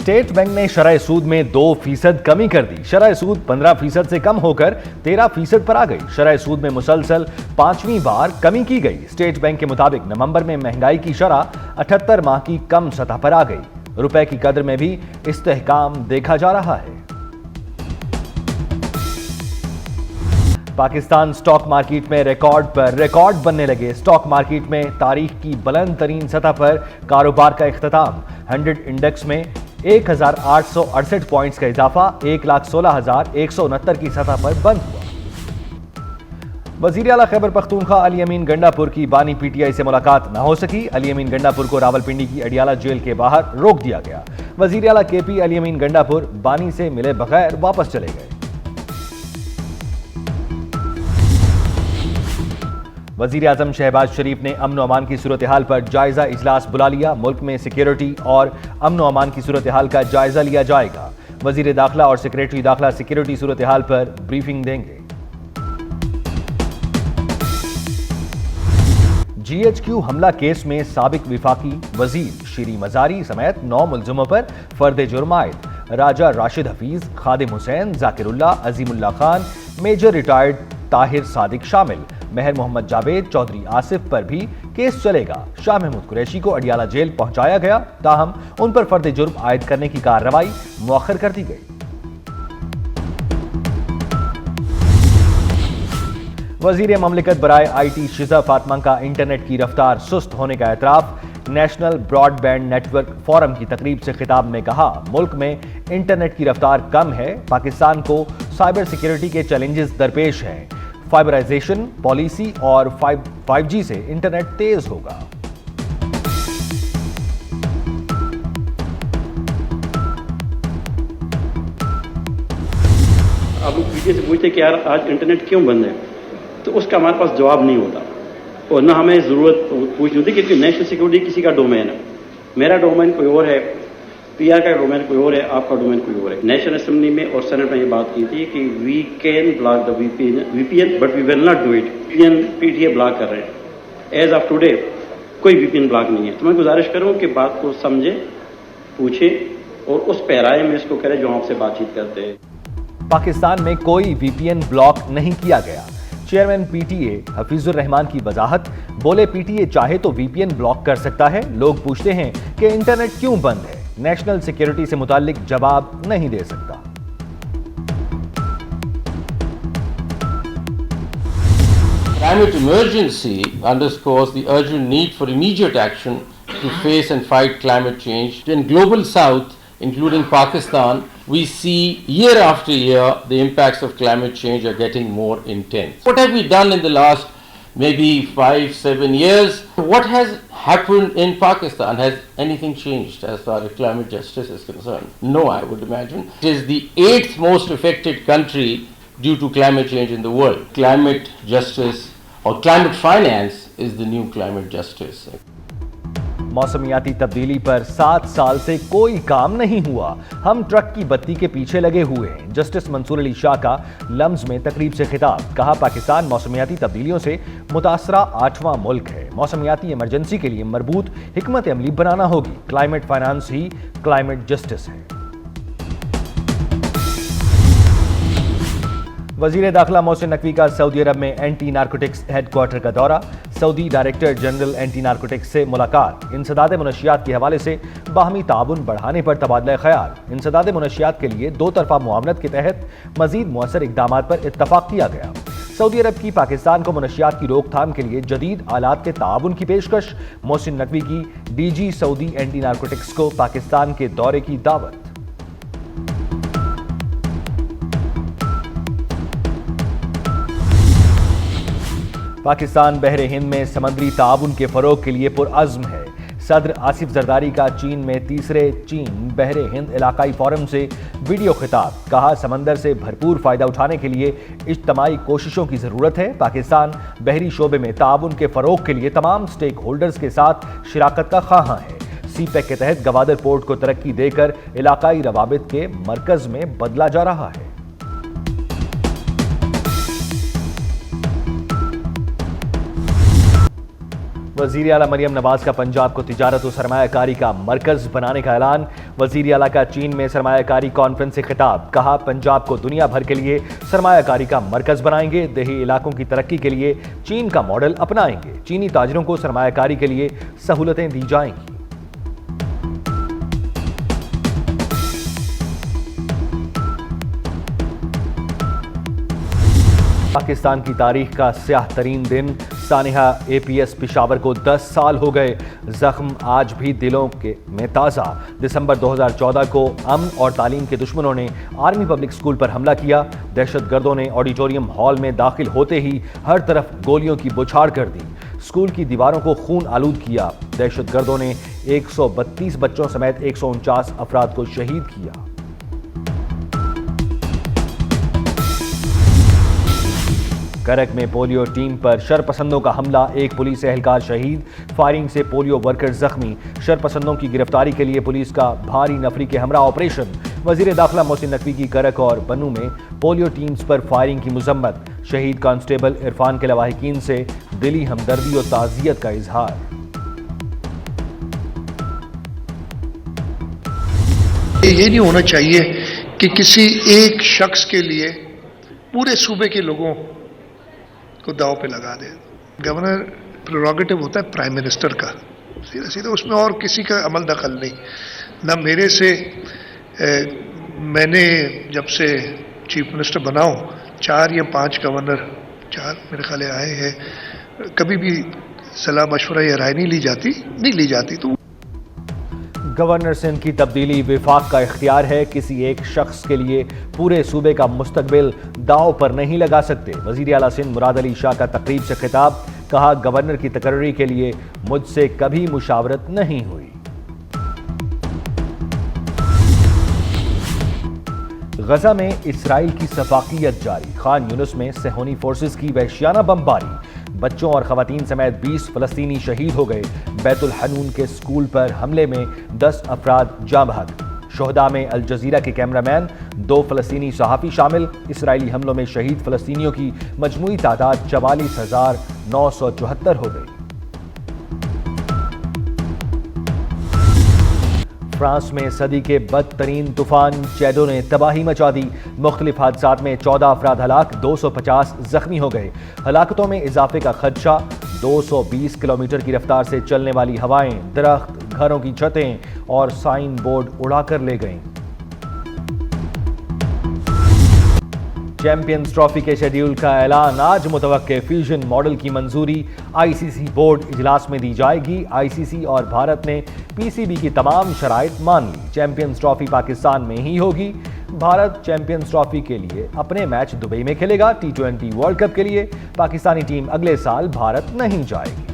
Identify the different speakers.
Speaker 1: State bank ने शरह सूद में 2% कमी कर दी। शरह सूद 15% से कम होकर 13% पर आ गई। शरह सूद में मुसलसल 5वीं बार कमी की गई। स्टेट बैंक के मुताबिक नवंबर में महंगाई की शरह 78 माह की कम सतह पर आ गई। रुपए की कद्र में भी इस्तेहकाम देखा जा रहा है। पाकिस्तान स्टॉक मार्केट में रिकॉर्ड पर रिकॉर्ड बनने लगे। स्टॉक मार्केट में तारीख की बुलंद तरीन सतह पर कारोबार का इख्तिताम। 100 इंडेक्स में 1868 पॉइंट्स का इजाफा 1,16,169 की सतह पर बंद हुआ। वजीर आला खैबर पख्तूनख्वा अली अमीन गंडापुर की बानी पीटीआई से मुलाकात न हो सकी। अली अमीन गंडापुर को रावलपिंडी की अडियाला जेल के बाहर रोक दिया गया। वजीर आला केपी अली अमीन गंडापुर बानी से मिले बगैर वापस चले गए। वजीर आजम शहबाज शरीफ ने अमन अमान की सूरत हाल पर जायजा इजलास बुला लिया। मुल्क में सिक्योरिटी और अमन अमान की सूरत हाल का जायजा लिया जाएगा। वजीर दाखिला और सेक्रेटरी दाखिला सिक्योरिटी सूरत हाल पर ब्रीफिंग देंगे। GHQ हमला केस में साबिक विफाकी वजीर शीरी मजारी समेत 9 मुलजिमों पर फर्द जुर्म आयद। राजा राशिद हफीज, खादिम हुसैन, जाकिरुल्लाह, अजीमुल्लाह खान, मेजर रिटायर्ड ताहिर सादिक शामिल। महर मोहम्मद जावेद, चौधरी आसिफ पर भी केस चलेगा। शाह महमूद कुरैशी को अडियाला जेल पहुंचाया गया, ताहम उन पर फर्द जुर्म आयद करने की कार्रवाई मुअख्खर कर दी गई। वजीर ममलिकत बराए IT शिजा फातमा का इंटरनेट की रफ्तार सुस्त होने का एतराफ। नेशनल ब्रॉडबैंड नेटवर्क फोरम की तकरीब से खिताब में कहा, मुल्क में इंटरनेट की रफ्तार कम है। पाकिस्तान को साइबर सिक्योरिटी के चैलेंजेस दरपेश हैं। फाइबराइजेशन पॉलिसी और 5G से इंटरनेट तेज होगा।
Speaker 2: आप लोग पीछे से पूछते कि यार आज इंटरनेट क्यों बंद है, तो उसका हमारे पास जवाब नहीं होता और ना हमें जरूरत पूछनी होती, क्योंकि नेशनल सिक्योरिटी किसी का डोमेन है। मेरा डोमेन कोई और है, PR का डोमेन कोई और है, आपका डोमेन कोई और है। नेशनल असेंबली में और सेनेट में ये बात की थी कि we can block the VPN but we will not do it. PTA block कर रहे हैं। एज ऑफ टुडे कोई VPN ब्लॉक नहीं है। तो मैं गुजारिश करूँ कि बात को समझे, पूछे और उस पैराए में इसको करें जो आपसे बातचीत करते हैं।
Speaker 1: पाकिस्तान में कोई VPN ब्लॉक नहीं किया गया। चेयरमैन PTA हफीजुर रहमान की वजाहत। बोले, PTA चाहे तो VPN ब्लॉक कर सकता है। लोग पूछते हैं कि इंटरनेट क्यों बंद है, नेशनल सिक्योरिटी से मुताल्लिक जवाब नहीं दे सकता।
Speaker 3: Climate emergency underscores the urgent need for immediate action to face and fight climate change. In global south, including Pakistan, we see year after year the impacts of climate change are getting more intense. What have we done in the last maybe 5-7 years? What has happened in Pakistan? Has anything changed as far as climate justice is concerned? No, I would imagine. It is the 8th most affected country due to climate change in the world. Climate justice or climate finance is the new climate justice.
Speaker 1: मौसमियाती तब्दीली पर 7 साल से कोई काम नहीं हुआ। हम truck की बत्ती के पीछे लगे हुए हैं। जस्टिस मंसूर अली शाह का लम्ज में तकरीब से खिताब। कहा, पाकिस्तान मौसमियाती तब्दीलियों से मुतासरा 8वां मुल्क है। मौसमियाती इमरजेंसी के लिए मरबूत हिकमत अमली बनाना होगी। क्लाइमेट फाइनेंस ही क्लाइमेट जस्टिस है। वजीर दाखिला मोहसिन नकवी का सऊदी अरब में एंटी नारकोटिक्स हेडक्वार्टर का दौरा। Saudi director general anti narcotics से मुलाकात। इंसदाद मुनशियात के हवाले से बाहमी ताउन बढ़ाने पर तबादला ख्याल। इंसदाद मुनशियात के लिए 2 तरफा मुआवनत के तहत मजीद मुअस्सर इक़दाम पर इत्तफाक किया गया। सऊदी अरब की पाकिस्तान को मुनशियात की रोकथाम के लिए जदीद आलात के ताउन की पेशकश। मोहसिन नकवी की DG सऊदी एंटी नारकोटिक्स को पाकिस्तान के दौरे की दावत। पाकिस्तान बहरे हिंद में समंदरी ताउन के फरोग के लिए पुरअज़्म है। सदर आसिफ जरदारी का चीन में तीसरे चीन बहरे हिंद इलाकाई फोरम से वीडियो खिताब। कहा, समंदर से भरपूर फायदा उठाने के लिए इज्तमाई कोशिशों की जरूरत है। पाकिस्तान बहरी शोबे में ताउन के फरोग के लिए तमाम स्टेक होल्डर्स के साथ शिराकत का ख्वाहां है। CPEC के तहत गवादर पोर्ट को तरक्की देकर इलाकाई रवाबित के मरकज में बदला जा रहा है। वजीर आला मरियम नवाज का पंजाब को तिजारत और सरमायाकारी का मरकज बनाने का ऐलान। वजीर आला का चीन में सरमायाकारी कॉन्फ्रेंस से खिताब। कहा, पंजाब को दुनिया भर के लिए सरमायाकारी का मरकज बनाएंगे। देही इलाकों की तरक्की के लिए चीन का मॉडल अपनाएंगे। चीनी ताजिरों को सरमायाकारी के लिए सहूलतें दी जाएंगी। पाकिस्तान की तारीख का स्याह तरीन दिन। सानिहा APS पेशावर को 10 साल हो गए। जख्म आज भी दिलों में ताज़ा। दिसंबर 2014 को अमन और तालीम के दुश्मनों ने आर्मी पब्लिक स्कूल पर हमला किया। दहशतगर्दों ने ऑडिटोरियम हॉल में दाखिल होते ही हर तरफ गोलियों की बौछार कर दी। स्कूल की दीवारों को खून आलूद किया। दहशतगर्दों ने 132 बच्चों समेत 149 अफराद को शहीद किया। करक में पोलियो टीम पर शरपसंदों का हमला। एक पुलिस एहलकार शहीद। फायरिंग से पोलियो वर्कर जख्मी। शरपसंदों की गिरफ्तारी के लिए पुलिस का भारी नफरी के हमरा ऑपरेशन। वजीर दाखिला मोहसिन नकवी की करक और बन्नू में पोलियो टीम्स पर फायरिंग की मुजम्मत। शहीद कांस्टेबल इरफान के लवाहिकीन से दिली हमदर्दी और ताज़ियत का इजहार।
Speaker 4: ये नहीं होना चाहिए कि किसी एक शख्स के लिए पूरे सूबे के लोगों को दाव पे लगा दे। गवर्नर प्रेरोगेटिव होता है प्राइम मिनिस्टर का, सीधा सीधा, उसमें और किसी का अमल दखल नहीं। ना मेरे से मैंने जब से चीफ मिनिस्टर बना हूँ 4 या 5 गवर्नर, 4 मेरे ख्याल आए हैं, कभी भी सलाह मशवरा या राय नहीं ली जाती। तो
Speaker 1: गवर्नर सिंध की तब्दीली विफाक का इख्तियार है। किसी एक शख्स के लिए पूरे सूबे का मुस्तकबिल दाव पर नहीं लगा सकते। वजीर आला सिंध मुराद अली शाह का तकरीब से खिताब। कहा, गवर्नर की तकर्री के लिए मुझसे कभी मुशावरत नहीं हुई। गजा में इसराइल की सफाकियत जारी। खान यूनुस में सेहोनी फोर्सेस की वहशियाना बमबारी। बच्चों और खवातीन समेत 20 फलस्तीनी शहीद हो गए। बैतुल हनून के स्कूल पर हमले में 10 अफराद जाँ बहक। शोहदा में अल जजीरा के कैमरामैन, 2 फलस्तीनी सहाफ़ी शामिल। इसराइली हमलों में शहीद फलस्तीनियों की मजमूई तादाद 44,974 हो गई। फ्रांस में सदी के बदतरीन तूफान चैडो ने तबाही मचा दी। मुख्तलिफ हादसात में 14 अफराद हलाक, 250 जख्मी हो गए। हलाकतों में इजाफे का खदशा। 220 किलोमीटर की रफ्तार से चलने वाली हवाएं दरख्त, घरों की छतें और साइन बोर्ड उड़ाकर ले गईं। चैंपियंस ट्रॉफी के शेड्यूल का ऐलान। आज मुतवक्के फ्यूजन मॉडल की मंजूरी ICC बोर्ड इजलास में दी जाएगी। ICC और भारत ने PCB की तमाम शराइत मान ली। चैंपियंस ट्रॉफी पाकिस्तान में ही होगी। भारत चैंपियंस ट्रॉफी के लिए अपने मैच दुबई में खेलेगा। T20 वर्ल्ड कप के लिए पाकिस्तानी टीम अगले साल भारत नहीं जाएगी।